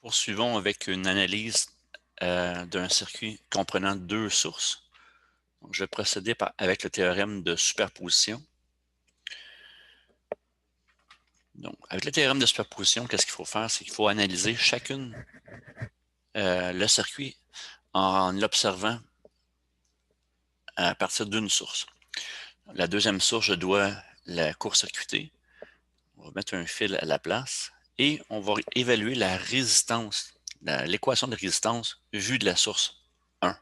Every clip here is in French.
Poursuivons avec une analyse d'un circuit comprenant deux sources. Donc, je vais procéder avec le théorème de superposition. Donc, avec le théorème de superposition, qu'est-ce qu'il faut faire? C'est qu'il faut analyser chacune le circuit en l'observant à partir d'une source. La deuxième source, je dois la court-circuiter. On va mettre un fil à la place et on va évaluer la résistance, l'équation de résistance vue de la source 1.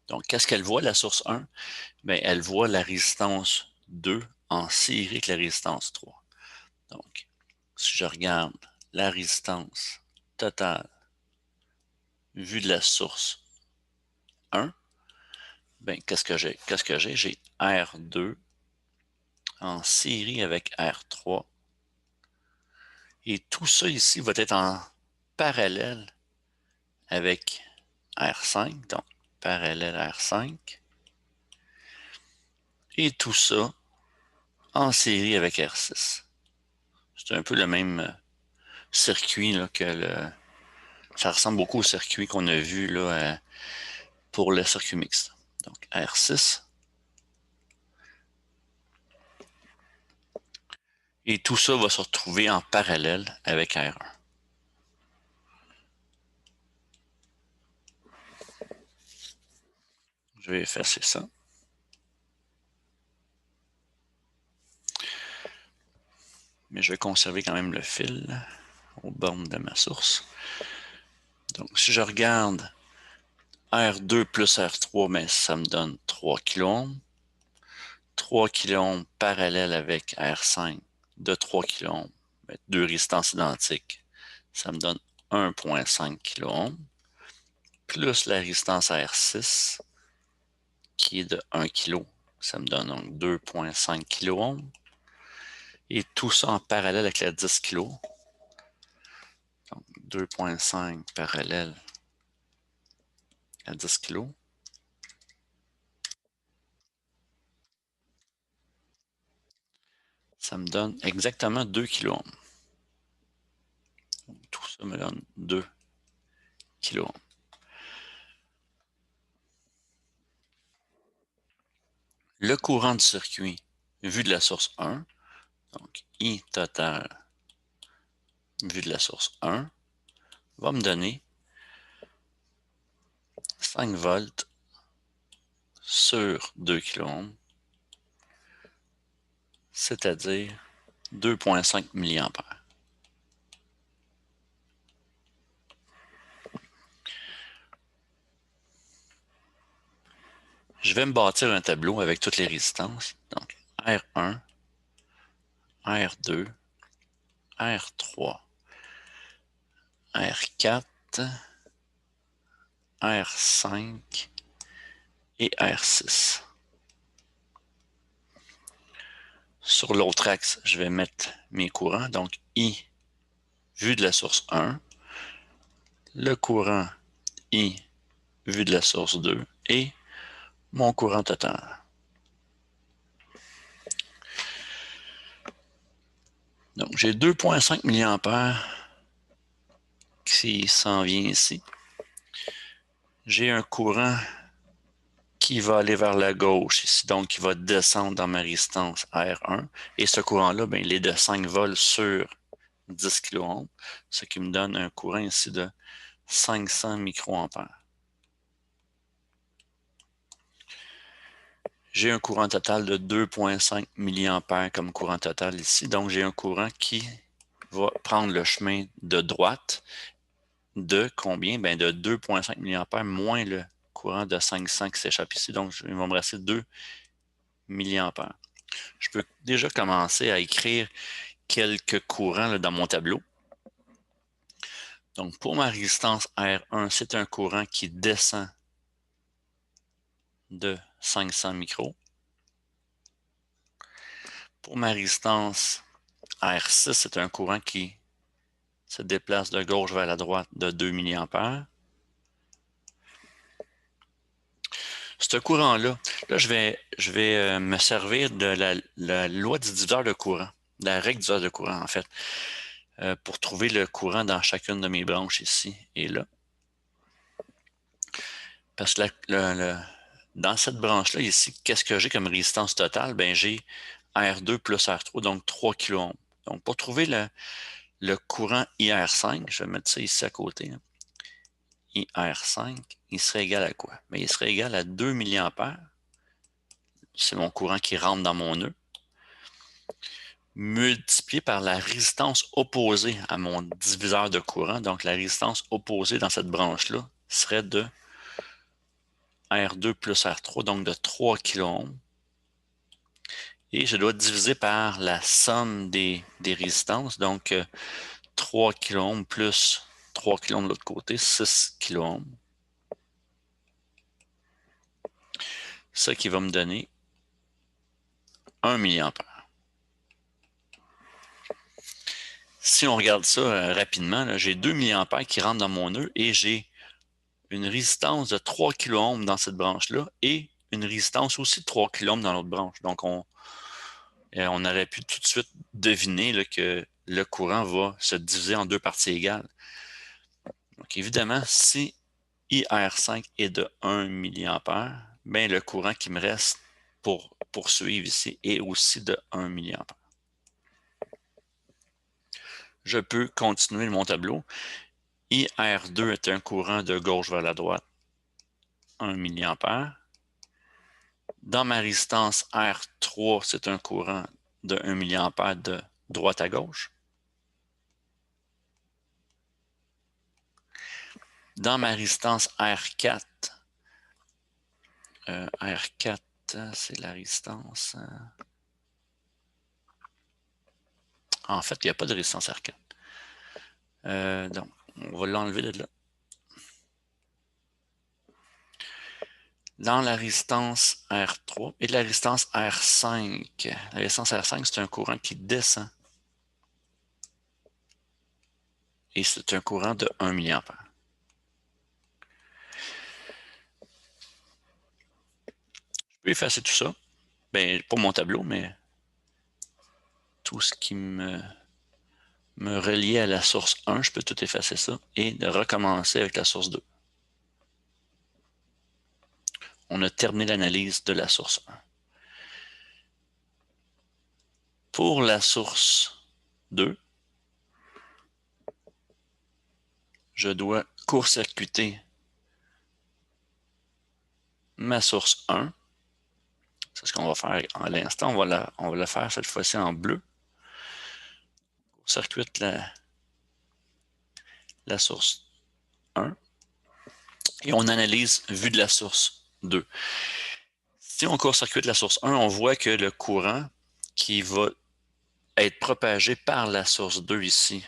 Donc, qu'est-ce qu'elle voit, la source 1? Bien, elle voit la résistance 2 en série avec la résistance 3. Donc, si je regarde la résistance totale vue de la source 1, bien, qu'est-ce que j'ai? J'ai R2 en série avec R3. Et tout ça ici va être en parallèle avec R5, donc parallèle R5. Et tout ça en série avec R6. C'est un peu le même circuit là, ça ressemble beaucoup au circuit qu'on a vu là, pour le circuit mixte. Donc R6. Et tout ça va se retrouver en parallèle avec R1. Je vais effacer ça. Mais je vais conserver quand même le fil aux bornes de ma source. Donc, si je regarde R2 plus R3, mais ça me donne 3 kΩ. 3 kΩ parallèle avec R5 de 3 kΩ, deux résistances identiques. Ça me donne 1,5 kΩ, plus la résistance R6, qui est de 1 kg. Ça me donne donc 2,5 kΩ. Et tout ça en parallèle avec la 10 kg. Donc 2,5 parallèle à 10 kg. Ça me donne exactement 2 kΩ. Donc, tout ça me donne 2 kΩ. Le courant du circuit vu de la source 1, donc I total vu de la source 1, va me donner 5 volts sur 2 kΩ, c'est-à-dire 2,5 mA. Je vais me bâtir un tableau avec toutes les résistances. Donc, R1, R2, R3, R4, R5 et R6. Sur l'autre axe, je vais mettre mes courants. Donc, I vu de la source 1, le courant I vu de la source 2 et mon courant total. Donc, j'ai 2,5 mA qui s'en vient ici. J'ai un courant qui va aller vers la gauche ici, donc qui va descendre dans ma résistance R1. Et ce courant-là, ben, il est de 5 volts sur 10 kΩ, ce qui me donne un courant ici de 500 microampères. J'ai un courant total de 2,5 mA comme courant total ici, donc j'ai un courant qui va prendre le chemin de droite de combien? Ben de 2,5 mA moins le courant de 500 qui s'échappe ici, donc il va me rester 2 mA. Je peux déjà commencer à écrire quelques courants là, dans mon tableau. Donc, pour ma résistance R1, c'est un courant qui descend de 500 micros. Pour ma résistance R6, c'est un courant qui se déplace de gauche vers la droite de 2 mA. Ce courant-là, je vais me servir de la loi du diviseur de courant, de la règle du diviseur de courant, en fait. pour trouver le courant dans chacune de mes branches ici et là. Parce que dans cette branche-là, ici, qu'est-ce que j'ai comme résistance totale? Ben, j'ai R2 plus R3, donc 3 kΩ. Donc, pour trouver le courant IR5, je vais mettre ça ici à côté. Hein. IR5, il serait égal à quoi? Bien, il serait égal à 2 mA. C'est mon courant qui rentre dans mon nœud. Multiplié par la résistance opposée à mon diviseur de courant. Donc, la résistance opposée dans cette branche-là serait de R2 plus R3, donc de 3 kΩ. Et je dois diviser par la somme des résistances. Donc, 3 kΩ plus 3 kΩ de l'autre côté, 6 kΩ. Ça qui va me donner 1 mA. Si on regarde ça rapidement, j'ai 2 mA qui rentrent dans mon nœud et j'ai une résistance de 3 kΩ dans cette branche-là et une résistance aussi de 3 kΩ dans l'autre branche. Donc, on aurait pu tout de suite deviner là, que le courant va se diviser en deux parties égales. Donc, évidemment, si IR5 est de 1 mA, bien, le courant qui me reste pour poursuivre ici est aussi de 1 mA. Je peux continuer mon tableau. IR2 est un courant de gauche vers la droite, 1 mA. Dans ma résistance R3, c'est un courant de 1 mA de droite à gauche. Dans ma résistance R4, R4, c'est la résistance. En fait, il n'y a pas de résistance R4. Donc, on va l'enlever de là. Dans la résistance R3 et la résistance R5. La résistance R5, c'est un courant qui descend. Et c'est un courant de 1 mA. Je peux effacer tout ça. Ben, pas mon tableau, mais tout ce qui me reliait à la source 1, je peux tout effacer ça et de recommencer avec la source 2. On a terminé l'analyse de la source 1. Pour la source 2, je dois court-circuiter ma source 1. C'est ce qu'on va faire à l'instant. On va la faire cette fois-ci en bleu. On circuite la source 1 et on analyse vue de la source 2. Si on court-circuite la source 1, on voit que le courant qui va être propagé par la source 2 ici,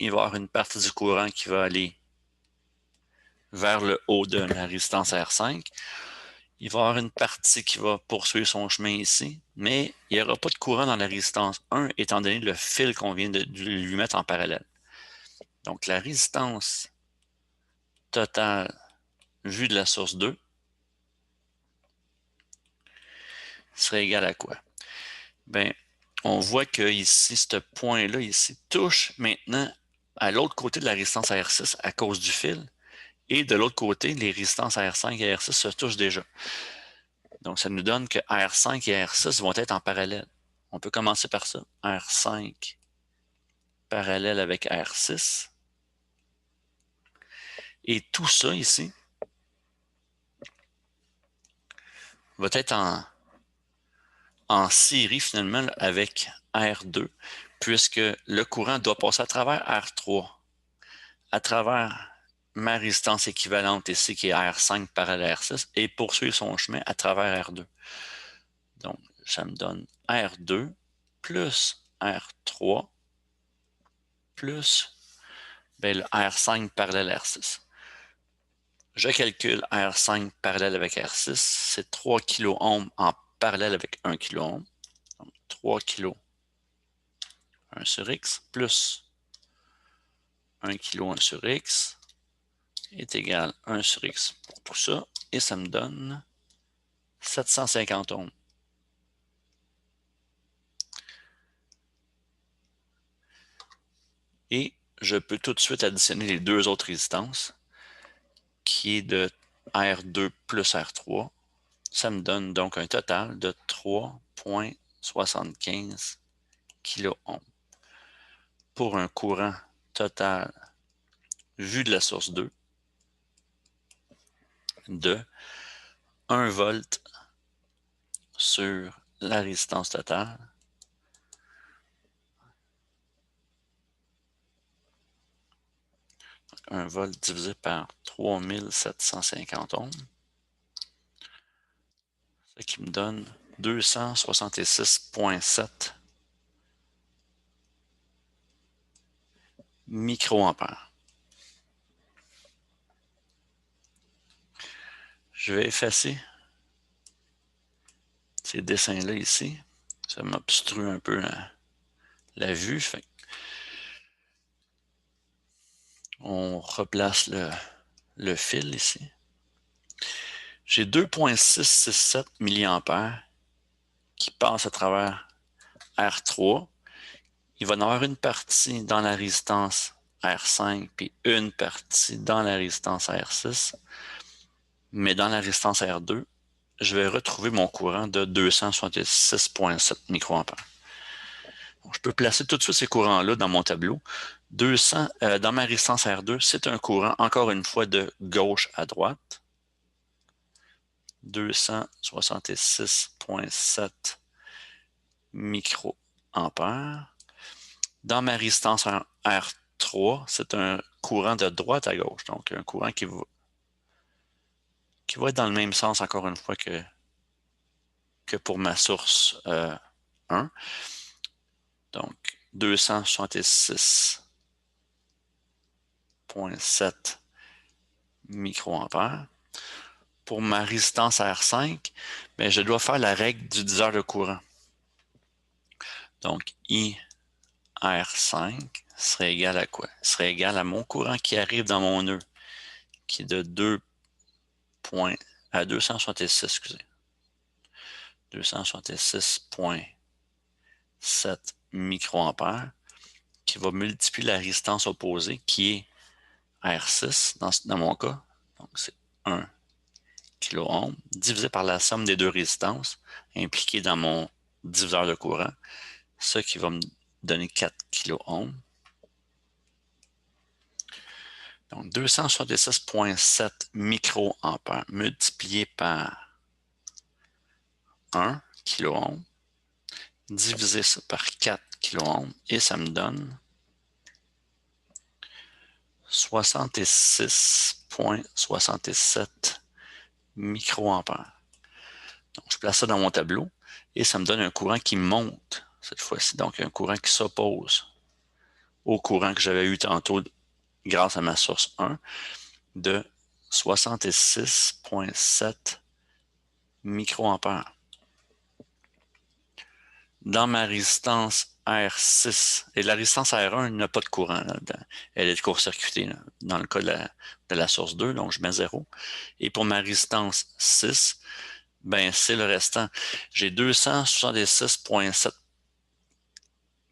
il va y avoir une partie du courant qui va aller vers le haut de la résistance R5. Il va y avoir une partie qui va poursuivre son chemin ici, mais il n'y aura pas de courant dans la résistance 1, étant donné le fil qu'on vient de lui mettre en parallèle. Donc, la résistance totale vue de la source 2 serait égale à quoi? Bien, on voit que ici, ce point-là, ici, touche maintenant à l'autre côté de la résistance à R6 à cause du fil. Et de l'autre côté, les résistances à R5 et R6 se touchent déjà. Donc, ça nous donne que R5 et R6 vont être en parallèle. On peut commencer par ça. R5 parallèle avec R6. Et tout ça ici va être en série finalement avec R2, puisque le courant doit passer à travers R3, à travers ma résistance équivalente ici qui est R5 parallèle à R6 et poursuivre son chemin à travers R2. Donc, ça me donne R2 plus R3 plus le R5 parallèle à R6. Je calcule R5 parallèle avec R6, c'est 3 kΩ en parallèle avec 1 kΩ. Donc 3 kΩ 1 sur X plus 1 kΩ 1 sur X est égal à 1 sur X pour tout ça. Et ça me donne 750 ohms. je peux tout de suite additionner les deux autres résistances, qui est de R2 plus R3. Ça me donne donc un total de 3,75 kΩ pour un courant total vu de la source 2 de 1 volt sur la résistance totale. Donc, 1 volt divisé par 3750 ohms. Ce qui me donne 266,7 microampères. Je vais effacer ces dessins-là ici. Ça m'obstrue un peu la vue. Fait on replace le fil ici. J'ai 2,667 mA qui passe à travers R3. Il va y en avoir une partie dans la résistance R5 puis une partie dans la résistance R6. Mais dans la résistance R2, je vais retrouver mon courant de 266,7 microampères. Je peux placer tout de suite ces courants-là dans mon tableau. Dans ma résistance R2, c'est un courant, encore une fois, de gauche à droite. 266,7 microampères. Dans ma résistance R3, c'est un courant de droite à gauche, donc un courant qui va être dans le même sens, encore une fois, que pour ma source 1. Donc, 266,7 microampères. Pour ma résistance R5, bien, je dois faire la règle du diviseur de courant. Donc, IR5 serait égal à quoi? Serait égal à mon courant qui arrive dans mon nœud, qui est de 266, excusez. 266,7 microampères, qui va multiplier la résistance opposée, qui est R6 dans mon cas. Donc, c'est 1 kΩ divisé par la somme des deux résistances impliquées dans mon diviseur de courant, ce qui va me donner 4 kΩ. Donc, 266,7 microampères multiplié par 1 kΩ divisé par 4 kΩ et ça me donne 66,67 microampères. Donc, je place ça dans mon tableau et ça me donne un courant qui monte cette fois-ci. Donc, un courant qui s'oppose au courant que j'avais eu tantôt grâce à ma source 1 de 66,7 microampères. Dans ma résistance R6, et la résistance R1 n'a pas de courant là-dedans. Elle est court-circuitée dans le cas de la source 2, donc je mets 0. Et pour ma résistance 6, ben c'est le restant. J'ai 266,7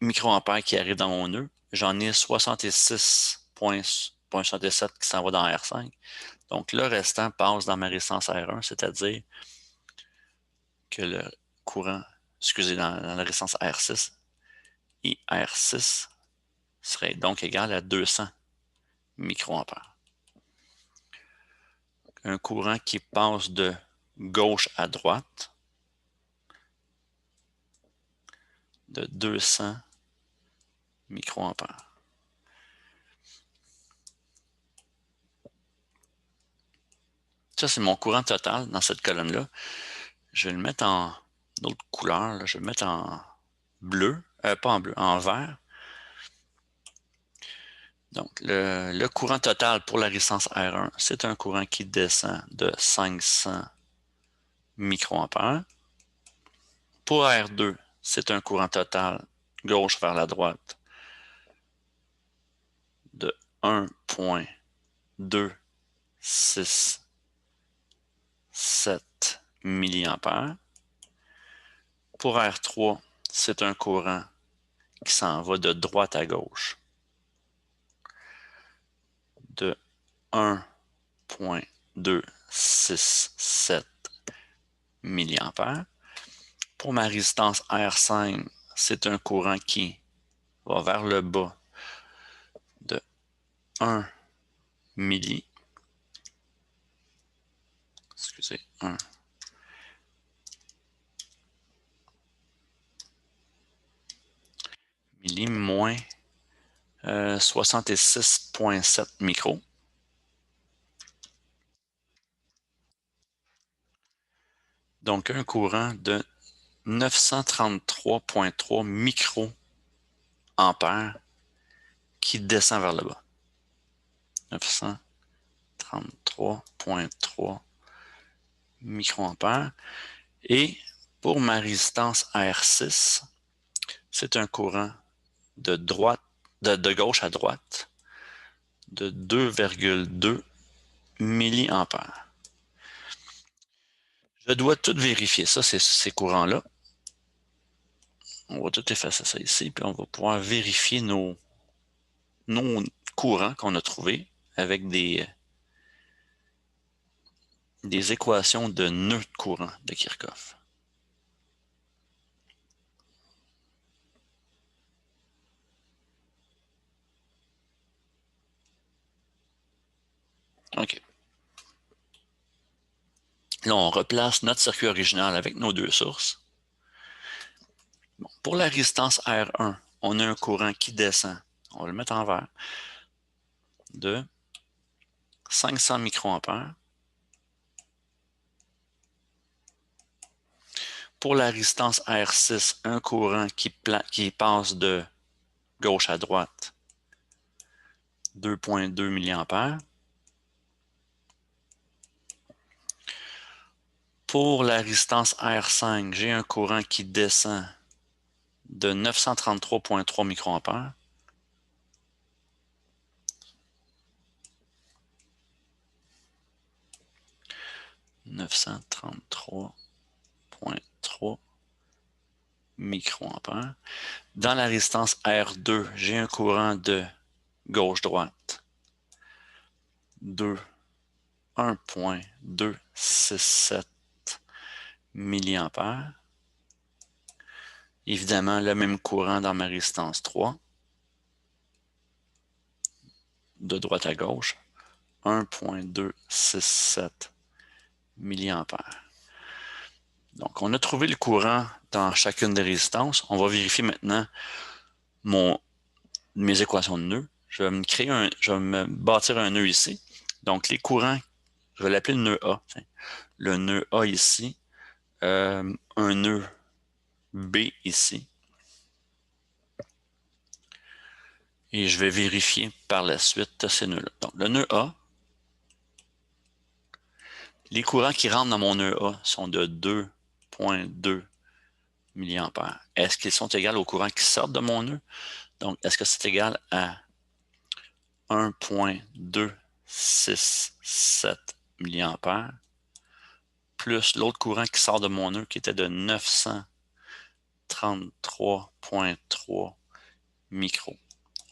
microampères qui arrivent dans mon nœud. J'en ai 66,67 qui s'en va dans R5. Donc le restant passe dans ma résistance R1, c'est-à-dire que le courant, dans la résistance R6, et R6 serait donc égal à 200 microampères. Un courant qui passe de gauche à droite de 200 microampères. Ça, c'est mon courant total dans cette colonne-là. Je vais le mettre en autre couleur. Là. Je vais le mettre en bleu, pas en bleu, en vert. Donc, le courant total pour la résistance R1, c'est un courant qui descend de 500 microampères. Pour R2, c'est un courant total gauche vers la droite de 1,267 mA. Pour R3, c'est un courant qui s'en va de droite à gauche de 1,267 mA. Pour ma résistance R5, c'est un courant qui va vers le bas de 1 milli. Excusez, 1 milli moins 66,7 micros. Donc, un courant de 933,3 microampères qui descend vers le bas. 933,3 microampères. Et pour ma résistance R6, c'est un courant de gauche à droite de 2,2 milliampères. Je dois tout vérifier ça, ces courants-là. On va tout effacer ça ici, puis on va pouvoir vérifier nos courants qu'on a trouvés avec des équations de nœuds de courant de Kirchhoff. OK. Là, on replace notre circuit original avec nos deux sources. Bon, pour la résistance R1, on a un courant qui descend. On va le mettre en vert. De 500 microampères. Pour la résistance R6, un courant qui passe de gauche à droite, 2,2 milliampères. Pour la résistance R5, j'ai un courant qui descend de 933,3 microampères. microampères. Dans la résistance R2, j'ai un courant de gauche-droite de 1,267 milliampères. Évidemment, le même courant dans ma résistance 3. De droite à gauche, 1,267 milliampères. Donc, on a trouvé le courant dans chacune des résistances. On va vérifier maintenant mes équations de nœuds. Je vais me bâtir un nœud ici. Donc, les courants, je vais l'appeler le nœud A. Le nœud A ici, un nœud B ici. Et je vais vérifier par la suite ces nœuds-là. Donc, le nœud A, les courants qui rentrent dans mon nœud A sont de 2,2 milliampères. Est-ce qu'ils sont égaux aux courants qui sortent de mon nœud? Donc, est-ce que c'est égal à 1,267 milliampères plus l'autre courant qui sort de mon nœud qui était de 933,3 micros.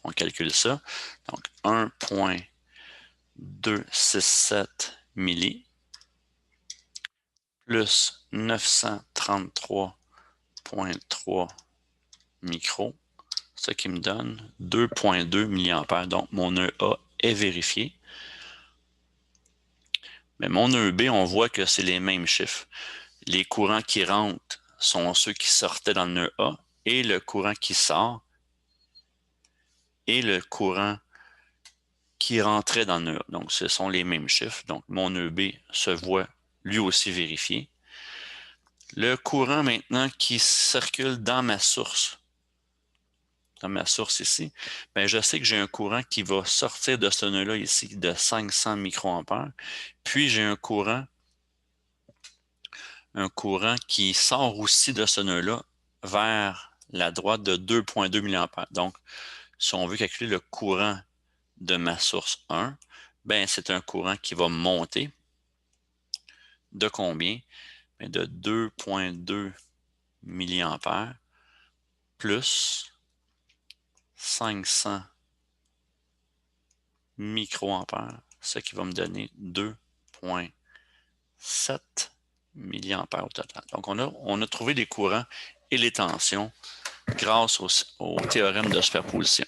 On calcule ça. Donc, 1,267 milli plus 933,3 micros, ce qui me donne 2,2 milliampères. Donc, mon nœud A est vérifié. Mais mon nœud B, on voit que c'est les mêmes chiffres. Les courants qui rentrent sont ceux qui sortaient dans le nœud A et le courant qui sort et le courant qui rentrait dans le nœud A. Donc, ce sont les mêmes chiffres. Donc, mon nœud B se voit lui aussi vérifié. Le courant maintenant qui circule dans ma source ici, ben je sais que j'ai un courant qui va sortir de ce nœud-là ici de 500 microampères. Puis j'ai un courant qui sort aussi de ce nœud-là vers la droite de 2,2 milliampères. Donc, si on veut calculer le courant de ma source 1, ben c'est un courant qui va monter de combien? Ben de 2,2 milliampères plus 500 microampères, ce qui va me donner 2,7 milliampères au total. Donc, on a trouvé les courants et les tensions grâce au théorème de superposition.